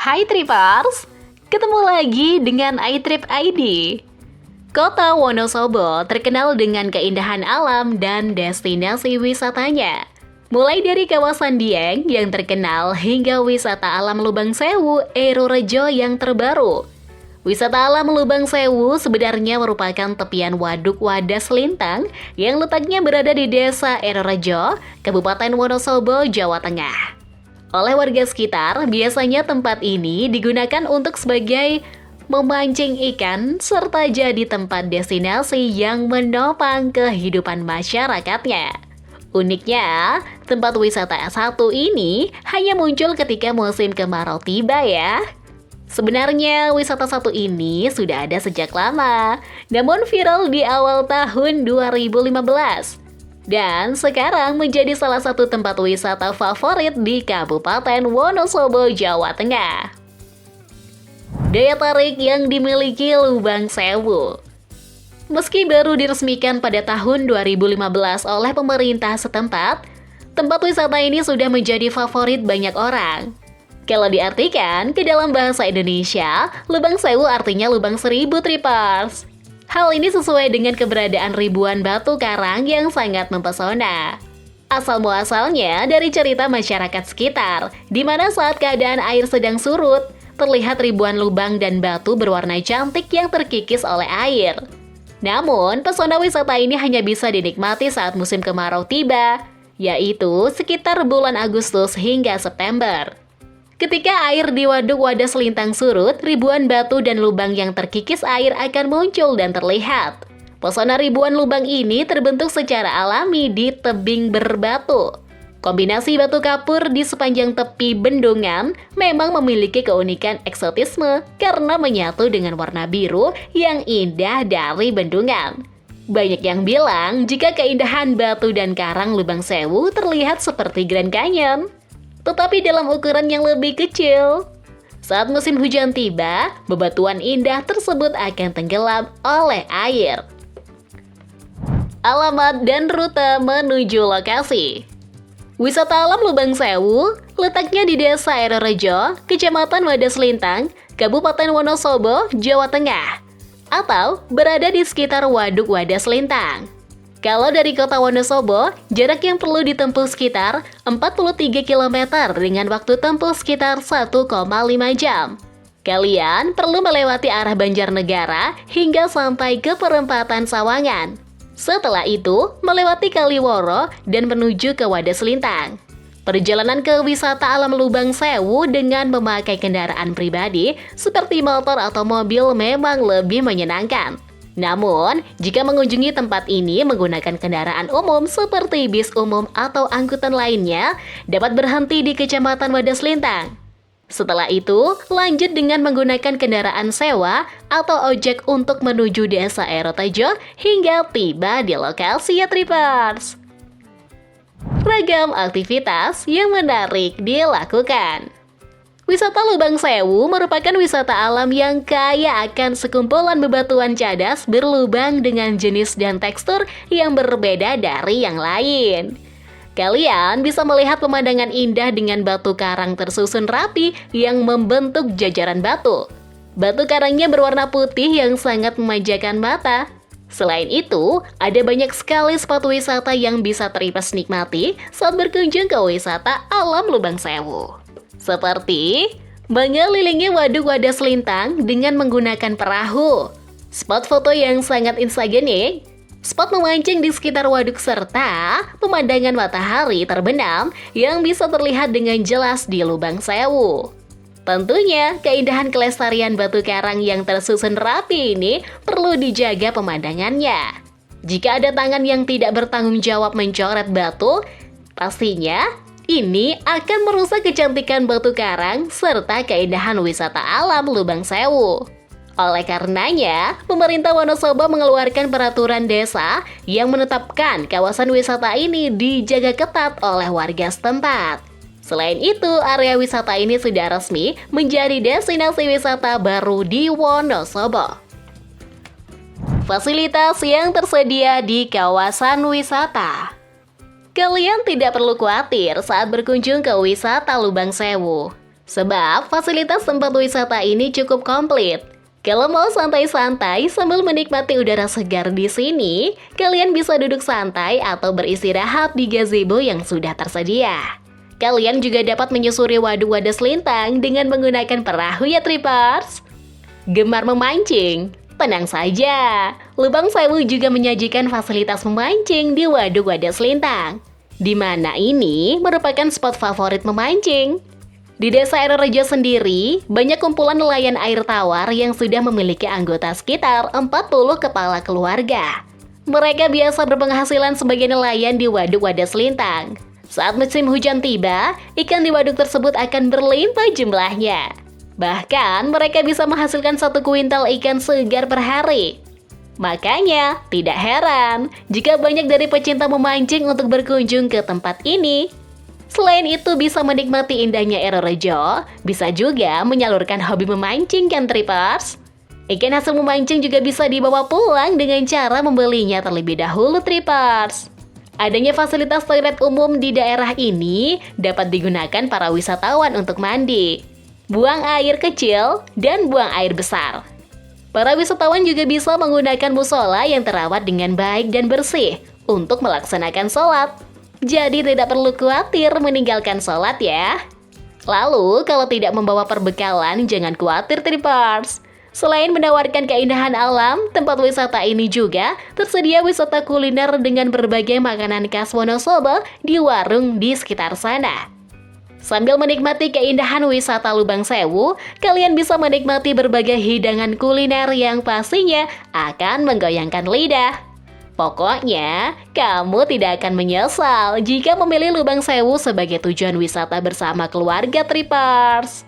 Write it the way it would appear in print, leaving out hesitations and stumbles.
Hai Tripers, ketemu lagi dengan iTrip ID. Kota Wonosobo terkenal dengan keindahan alam dan destinasi wisatanya. Mulai dari kawasan Dieng yang terkenal hingga wisata alam Lubang Sewu, Ero Rejo yang terbaru. Wisata alam Lubang Sewu sebenarnya merupakan tepian Waduk Wadas Lintang yang letaknya berada di Desa Ero Rejo, Kabupaten Wonosobo, Jawa Tengah. Oleh warga sekitar, biasanya tempat ini digunakan untuk sebagai memancing ikan serta jadi tempat destinasi yang menopang kehidupan masyarakatnya. Uniknya, tempat wisata S1 ini hanya muncul ketika musim kemarau tiba ya. Sebenarnya wisata satu ini sudah ada sejak lama, namun viral di awal tahun 2015. Dan sekarang menjadi salah satu tempat wisata favorit di Kabupaten Wonosobo, Jawa Tengah. Daya tarik yang dimiliki Lubang Sewu. Meski baru diresmikan pada tahun 2015 oleh pemerintah setempat, tempat wisata ini sudah menjadi favorit banyak orang. Kalau diartikan ke dalam bahasa Indonesia, Lubang Sewu artinya lubang seribu Tripers. Hal ini sesuai dengan keberadaan ribuan batu karang yang sangat mempesona. Asal-muasalnya dari cerita masyarakat sekitar, di mana saat keadaan air sedang surut, terlihat ribuan lubang dan batu berwarna cantik yang terkikis oleh air. Namun, pesona wisata ini hanya bisa dinikmati saat musim kemarau tiba, yaitu sekitar bulan Agustus hingga September. Ketika air di Waduk Wadas Lintang surut, ribuan batu dan lubang yang terkikis air akan muncul dan terlihat. Pesona ribuan lubang ini terbentuk secara alami di tebing berbatu. Kombinasi batu kapur di sepanjang tepi bendungan memang memiliki keunikan eksotisme karena menyatu dengan warna biru yang indah dari bendungan. Banyak yang bilang jika keindahan batu dan karang Lubang Sewu terlihat seperti Grand Canyon, tetapi dalam ukuran yang lebih kecil. Saat musim hujan tiba, bebatuan indah tersebut akan tenggelam oleh air. Alamat dan rute menuju lokasi. Wisata alam Lubang Sewu letaknya di Desa Ero Rejo, Kecamatan Wadas Lintang, Kabupaten Wonosobo, Jawa Tengah, atau berada di sekitar Waduk Wadas Lintang. Kalau dari kota Wonosobo, jarak yang perlu ditempuh sekitar 43 km dengan waktu tempuh sekitar 1,5 jam. Kalian perlu melewati arah Banjarnegara hingga sampai ke perempatan Sawangan. Setelah itu, melewati Kaliworo dan menuju ke Wadas Lintang. Perjalanan ke wisata alam Lubang Sewu dengan memakai kendaraan pribadi seperti motor atau mobil memang lebih menyenangkan. Namun, jika mengunjungi tempat ini menggunakan kendaraan umum seperti bis umum atau angkutan lainnya, dapat berhenti di Kecamatan Wadas Lintang. Setelah itu, lanjut dengan menggunakan kendaraan sewa atau ojek untuk menuju Desa Ero Rejo hingga tiba di lokasi ya Tripers. Ragam aktivitas yang menarik dilakukan. Wisata Lubang Sewu merupakan wisata alam yang kaya akan sekumpulan bebatuan cadas berlubang dengan jenis dan tekstur yang berbeda dari yang lain. Kalian bisa melihat pemandangan indah dengan batu karang tersusun rapi yang membentuk jajaran batu. Batu karangnya berwarna putih yang sangat memanjakan mata. Selain itu, ada banyak sekali spot wisata yang bisa Tripers nikmati saat berkunjung ke wisata alam Lubang Sewu. Seperti mengelilingi Waduk Wadas Lintang dengan menggunakan perahu, spot foto yang sangat instagenik, spot memancing di sekitar waduk serta pemandangan matahari terbenam yang bisa terlihat dengan jelas di Lubang Sewu. Tentunya, keindahan kelestarian batu karang yang tersusun rapi ini perlu dijaga pemandangannya. Jika ada tangan yang tidak bertanggung jawab mencoret batu, pastinya ini akan merusak kecantikan batu karang serta keindahan wisata alam Lubang Sewu. Oleh karenanya, pemerintah Wonosobo mengeluarkan peraturan desa yang menetapkan kawasan wisata ini dijaga ketat oleh warga setempat. Selain itu, area wisata ini sudah resmi menjadi destinasi wisata baru di Wonosobo. Fasilitas yang tersedia di kawasan wisata. Kalian tidak perlu khawatir saat berkunjung ke wisata Lubang Sewu. Sebab fasilitas tempat wisata ini cukup komplit. Kalau mau santai-santai sambil menikmati udara segar di sini, kalian bisa duduk santai atau beristirahat di gazebo yang sudah tersedia. Kalian juga dapat menyusuri waduk Wadas Lintang dengan menggunakan perahu ya Tripers. Gemar memancing? Tenang saja, Lubang Sewu juga menyajikan fasilitas memancing di waduk Wadas Lintang, di mana ini merupakan spot favorit memancing. Di Desa Air Rejo sendiri, banyak kumpulan nelayan air tawar yang sudah memiliki anggota sekitar 40 kepala keluarga. Mereka biasa berpenghasilan sebagai nelayan di waduk Wadas Lintang. Saat musim hujan tiba, ikan di waduk tersebut akan berlimpah jumlahnya. Bahkan, mereka bisa menghasilkan 1 kuintal ikan segar per hari. Makanya, tidak heran jika banyak dari pecinta memancing untuk berkunjung ke tempat ini. Selain itu bisa menikmati indahnya Air Rejo, bisa juga menyalurkan hobi memancing kan Tripers? Ikan hasil memancing juga bisa dibawa pulang dengan cara membelinya terlebih dahulu Tripers. Adanya fasilitas toilet umum di daerah ini dapat digunakan para wisatawan untuk mandi, buang air kecil, dan buang air besar. Para wisatawan juga bisa menggunakan musola yang terawat dengan baik dan bersih untuk melaksanakan sholat. Jadi tidak perlu khawatir meninggalkan sholat ya. Lalu kalau tidak membawa perbekalan jangan khawatir Tripers. Selain menawarkan keindahan alam, tempat wisata ini juga tersedia wisata kuliner dengan berbagai makanan khas Wonosobo di warung di sekitar sana. Sambil menikmati keindahan wisata Lubang Sewu, kalian bisa menikmati berbagai hidangan kuliner yang pastinya akan menggoyangkan lidah. Pokoknya, kamu tidak akan menyesal jika memilih Lubang Sewu sebagai tujuan wisata bersama keluarga Tripers.